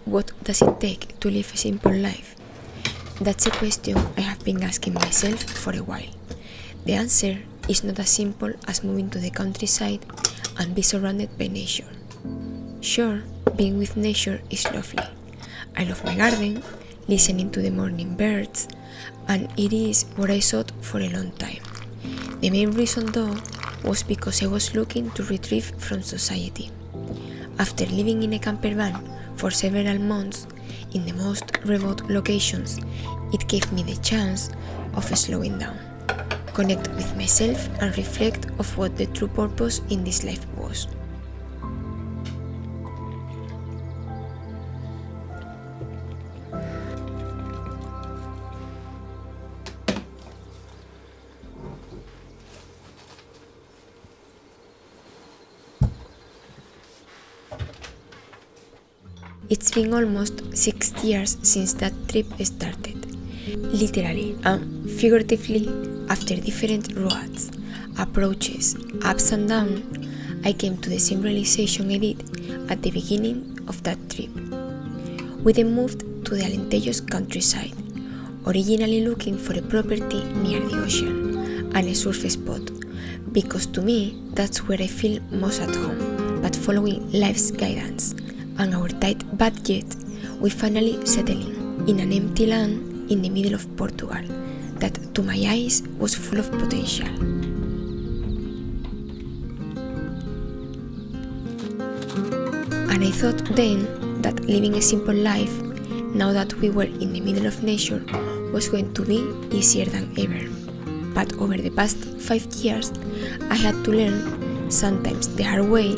what does it take to live a simple life? That's a question I have been asking myself for a while. The answer is not as simple as moving to the countryside and be surrounded by nature. Sure, being with nature is lovely. I love my garden, listening to the morning birds, and it is what I sought for a long time. The main reason though was because I was looking to retrieve from society. After living in a camper van for several months in the most remote locations, it gave me the chance of slowing down, connect with myself and reflect of what the true purpose in this life was. It's been almost 6 years since that trip started. Literally and figuratively, after different roads, approaches, ups and downs, I came to the same realization I did at the beginning of that trip. We then moved to the Alentejo's countryside, originally looking for a property near the ocean and a surf spot, because to me that's where I feel most at home. But following life's guidance and our tight budget, we finally settled in an empty land in the middle of Portugal that to my eyes was full of potential. And I thought then that living a simple life, now that we were in the middle of nature, was going to be easier than ever. But over the past 5 years, I had to learn, sometimes the hard way,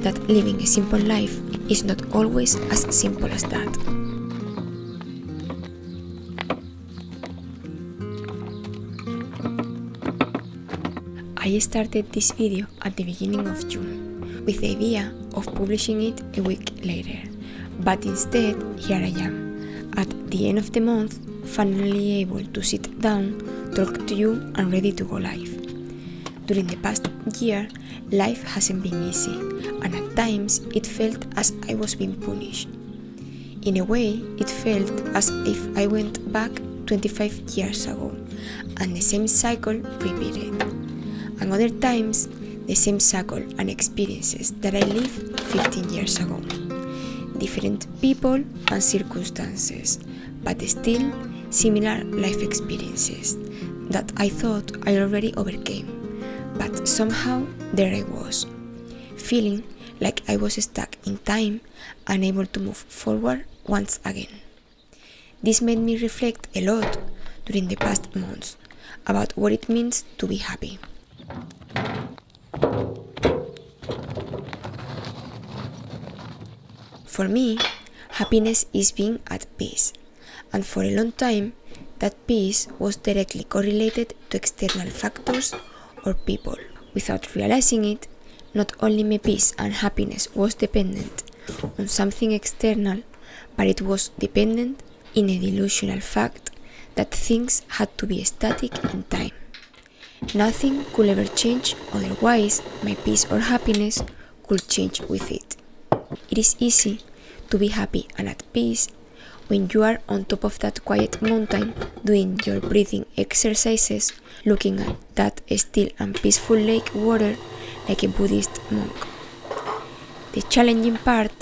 that living a simple life is not always as simple as that. I started this video at the beginning of June, with the idea of publishing it a week later, but instead here I am, at the end of the month, finally able to sit down, talk to you and ready to go live. During the past year, life hasn't been easy, and at times it felt as I was being punished. In a way, it felt as if I went back 25 years ago, and the same cycle repeated. And other times, the same cycle and experiences that I lived 15 years ago. Different people and circumstances, but still similar life experiences that I thought I already overcame. But somehow there I was, feeling like I was stuck in time, unable to move forward once again. This made me reflect a lot during the past months about what it means to be happy. For me, happiness is being at peace, and for a long time, that peace was directly correlated to external factors or people. Without realizing it, not only my peace and happiness was dependent on something external, but it was dependent in a delusional fact that things had to be static in time. Nothing could ever change, otherwise my peace or happiness could change with it. It is easy to be happy and at peace when you are on top of that quiet mountain doing your breathing exercises, looking at that still and peaceful lake water like a Buddhist monk. The challenging part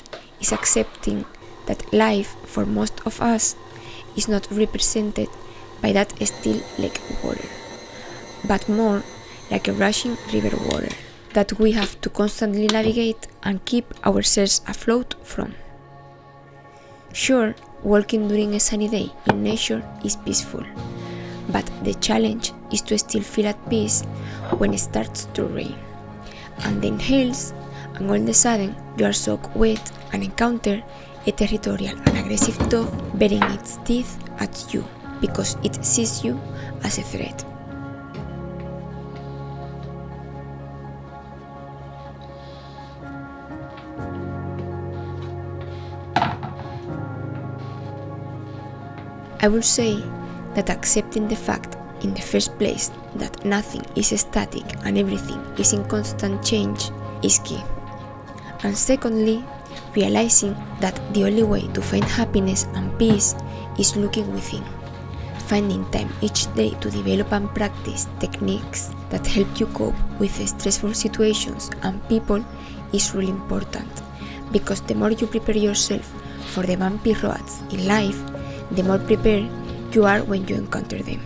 is accepting that life for most of us is not represented by that still lake water, but more like a rushing river water that we have to constantly navigate and keep ourselves afloat from. Sure, walking during a sunny day in nature is peaceful, but the challenge is to still feel at peace when it starts to rain, and then hails, and all of a sudden you are soaked wet and encounter a territorial and aggressive dog baring its teeth at you because it sees you as a threat. I would say that accepting the fact in the first place that nothing is static and everything is in constant change is key. And secondly, realizing that the only way to find happiness and peace is looking within. Finding time each day to develop and practice techniques that help you cope with stressful situations and people is really important, because the more you prepare yourself for the bumpy roads in life, the more prepared you are when you encounter them.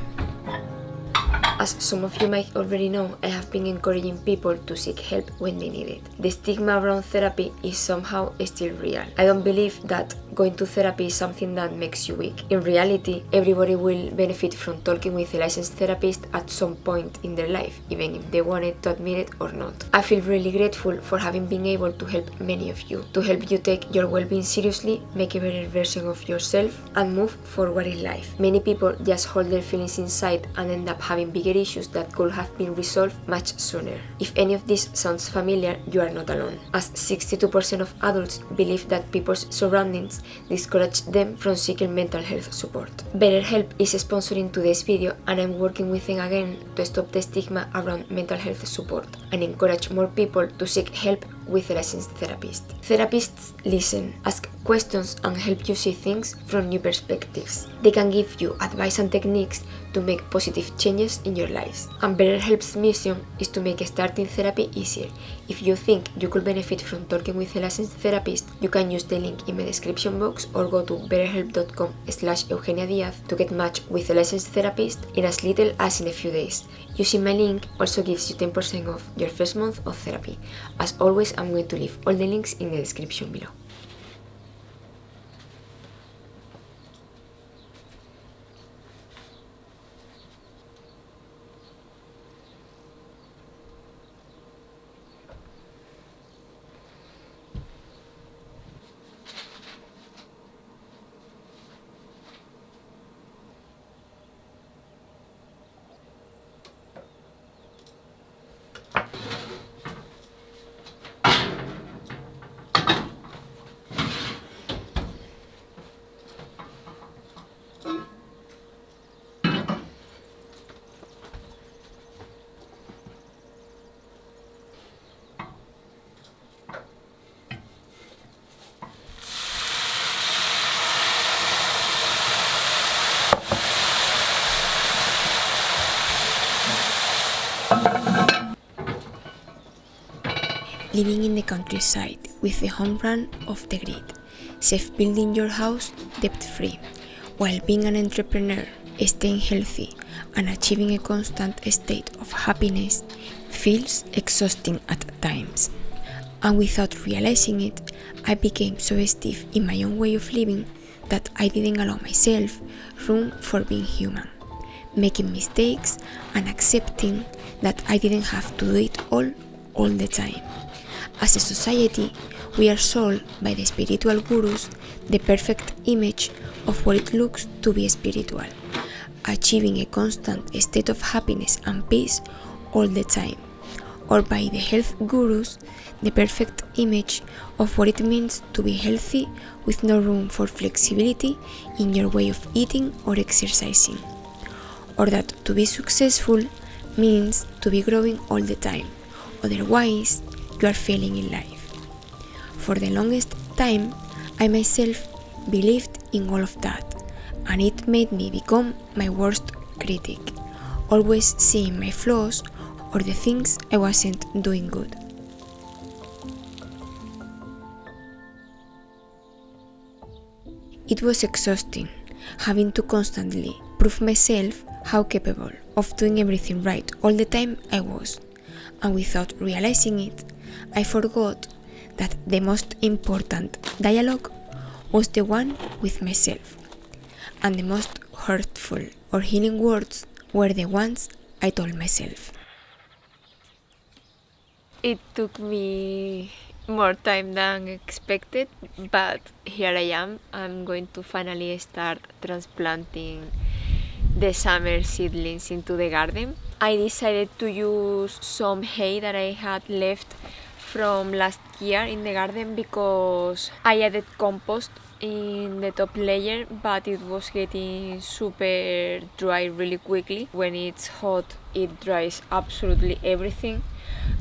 As some of you might already know, I have been encouraging people to seek help when they need it. The stigma around therapy is somehow still real. I don't believe that going to therapy is something that makes you weak. In reality, everybody will benefit from talking with a licensed therapist at some point in their life, even if they wanted to admit it or not. I feel really grateful for having been able to help many of you, to help you take your well-being seriously, make a better version of yourself, and move forward in life. Many people just hold their feelings inside and end up having bigger issues that could have been resolved much sooner. If any of this sounds familiar, you are not alone, as 62% of adults believe that people's surroundings discourage them from seeking mental health support. BetterHelp is sponsoring today's video, and I'm working with them again to stop the stigma around mental health support and encourage more people to seek help with a licensed therapist. Therapists listen, ask questions, and help you see things from new perspectives. They can give you advice and techniques to make positive changes in your lives. And BetterHelp's mission is to make starting therapy easier. If you think you could benefit from talking with a licensed therapist, you can use the link in my description box or go to betterhelp.com/Eugenia Diaz to get matched with a licensed therapist in as little as in a few days. Using my link also gives you 10% off your first month of therapy. As always, I'm going to leave all the links in the description below. Living in the countryside with the home run off the grid, self-building your house debt-free, while being an entrepreneur, staying healthy, and achieving a constant state of happiness feels exhausting at times. And without realizing it, I became so stiff in my own way of living that I didn't allow myself room for being human, making mistakes and accepting that I didn't have to do it all the time. As a society, we are sold by the spiritual gurus the perfect image of what it looks to be spiritual, achieving a constant state of happiness and peace all the time, or by the health gurus the perfect image of what it means to be healthy with no room for flexibility in your way of eating or exercising, or that to be successful means to be growing all the time, otherwise you are failing in life. For the longest time, I myself believed in all of that, and it made me become my worst critic, always seeing my flaws or the things I wasn't doing good. It was exhausting, having to constantly prove myself how capable of doing everything right all the time I was, and without realizing it, I forgot that the most important dialogue was the one with myself, and the most hurtful or healing words were the ones I told myself. It took me more time than expected, but here I am. I'm going to finally start transplanting the summer seedlings into the garden. I decided to use some hay that I had left from last year in the garden because I added compost in the top layer, but it was getting super dry really quickly. When it's hot, it dries absolutely everything,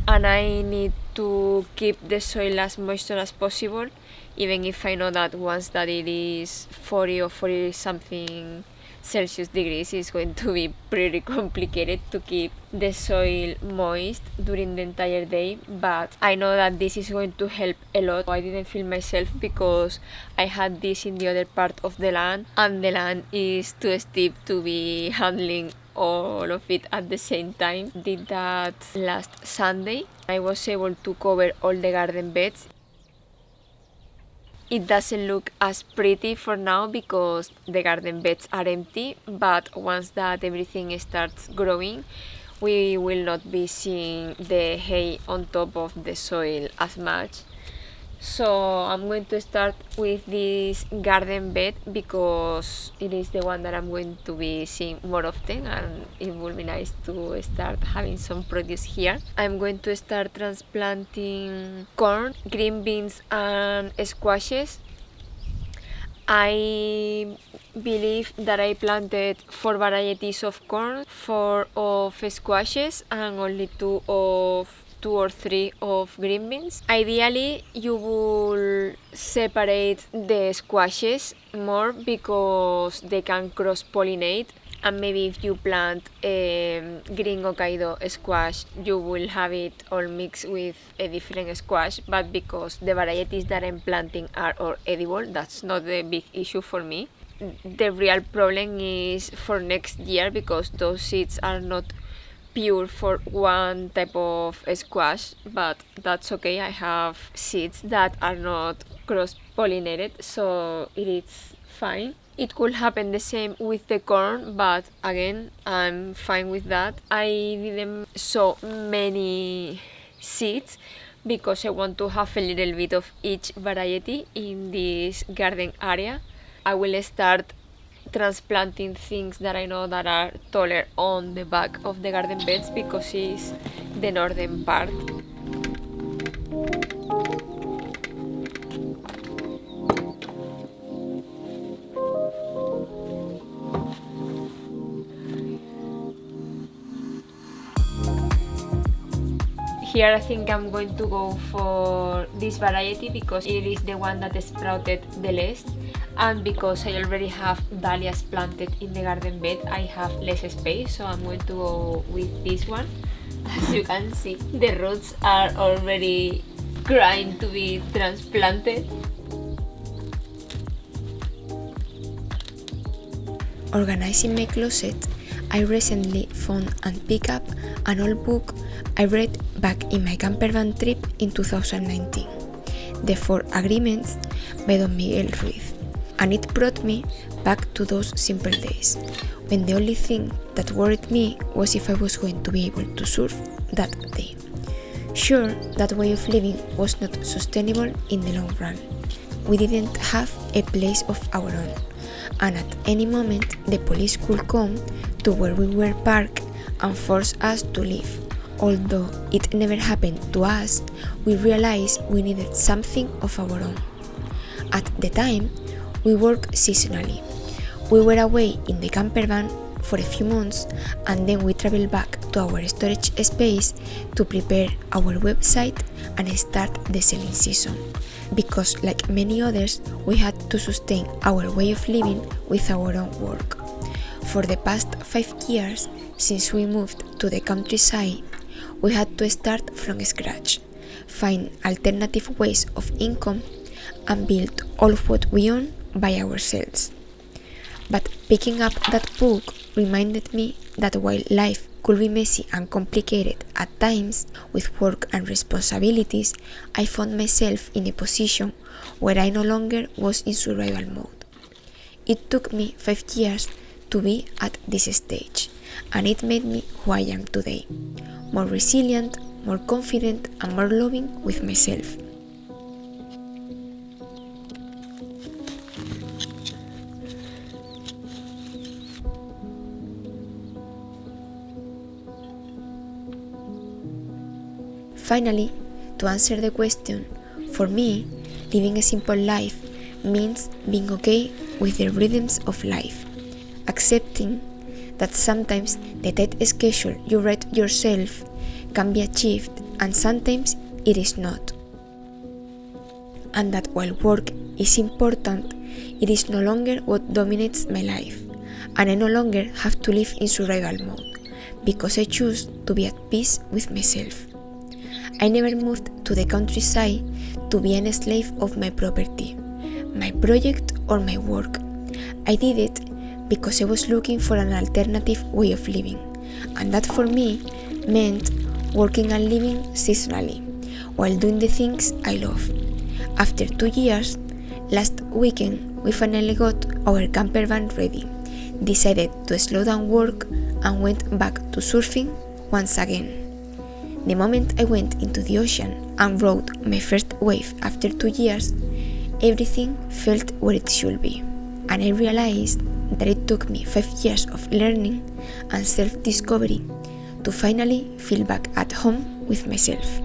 and I need to keep the soil as moisture as possible, even if I know that once that it is 40 or 40 something Celsius degrees, it's going to be pretty complicated to keep the soil moist during the entire day, but I know that this is going to help a lot. I didn't feel myself because I had this in the other part of the land, and the land is too steep to be handling all of it at the same time. Did that last Sunday. I was able to cover all the garden beds. It doesn't look as pretty for now because the garden beds are empty, but once that everything starts growing, we will not be seeing the hay on top of the soil as much. So I'm going to start with this garden bed because it is the one that I'm going to be seeing more often, and it will be nice to start having some produce here. I'm going to start transplanting corn, green beans and squashes. I believe that I planted 4 varieties of corn, 4 of squashes and only 2 or 3 of green beans. Ideally, you will separate the squashes more because they can cross-pollinate, and maybe if you plant green Hokkaido squash, you will have it all mixed with a different squash, but because the varieties that I'm planting are all edible, that's not the big issue for me. The real problem is for next year because those seeds are not pure for one type of squash, but that's okay. I have seeds that are not cross-pollinated, so it is fine. It could happen the same with the corn, but again, I'm fine with that. I didn't sow many seeds because I want to have a little bit of each variety in this garden area. I will start transplanting things that I know that are taller on the back of the garden beds because it's the northern part. Here I think I'm going to go for this variety because it is the one that sprouted the least, and because I already have dahlias planted in the garden bed, I have less space, so I'm going to go with this one. As you can see, the roots are already trying to be transplanted. Organizing my closet, I recently found and picked up an old book I read back in my campervan trip in 2019, The 4 Agreements by Don Miguel Ruiz, and it brought me back to those simple days, when the only thing that worried me was if I was going to be able to surf that day. Sure, that way of living was not sustainable in the long run. We didn't have a place of our own, and at any moment the police could come to where we were parked and force us to leave. Although it never happened to us, we realized we needed something of our own. At the time, we worked seasonally. We were away in the campervan for a few months, and then we traveled back to our storage space to prepare our website and start the selling season. Because like many others, we had to sustain our way of living with our own work. For the past 5 years, since we moved to the countryside, we had to start from scratch, find alternative ways of income, and build all of what we own by ourselves. But picking up that book reminded me that while life could be messy and complicated at times with work and responsibilities, I found myself in a position where I no longer was in survival mode. It took me 5 years to be at this stage, and it made me who I am today, more resilient, more confident, and more loving with myself. Finally, to answer the question, for me, living a simple life means being okay with the rhythms of life, accepting that sometimes the tight schedule you write yourself can be achieved and sometimes it is not. And that while work is important, it is no longer what dominates my life, and I no longer have to live in survival mode, because I choose to be at peace with myself. I never moved to the countryside to be a slave of my property, my project, or my work. I did it because I was looking for an alternative way of living, and that for me meant working and living seasonally, while doing the things I love. After 2 years, last weekend we finally got our camper van ready, decided to slow down work, and went back to surfing once again. The moment I went into the ocean and rode my first wave after 2 years, everything felt where it should be, and I realized that it took me 5 years of learning and self-discovery to finally feel back at home with myself.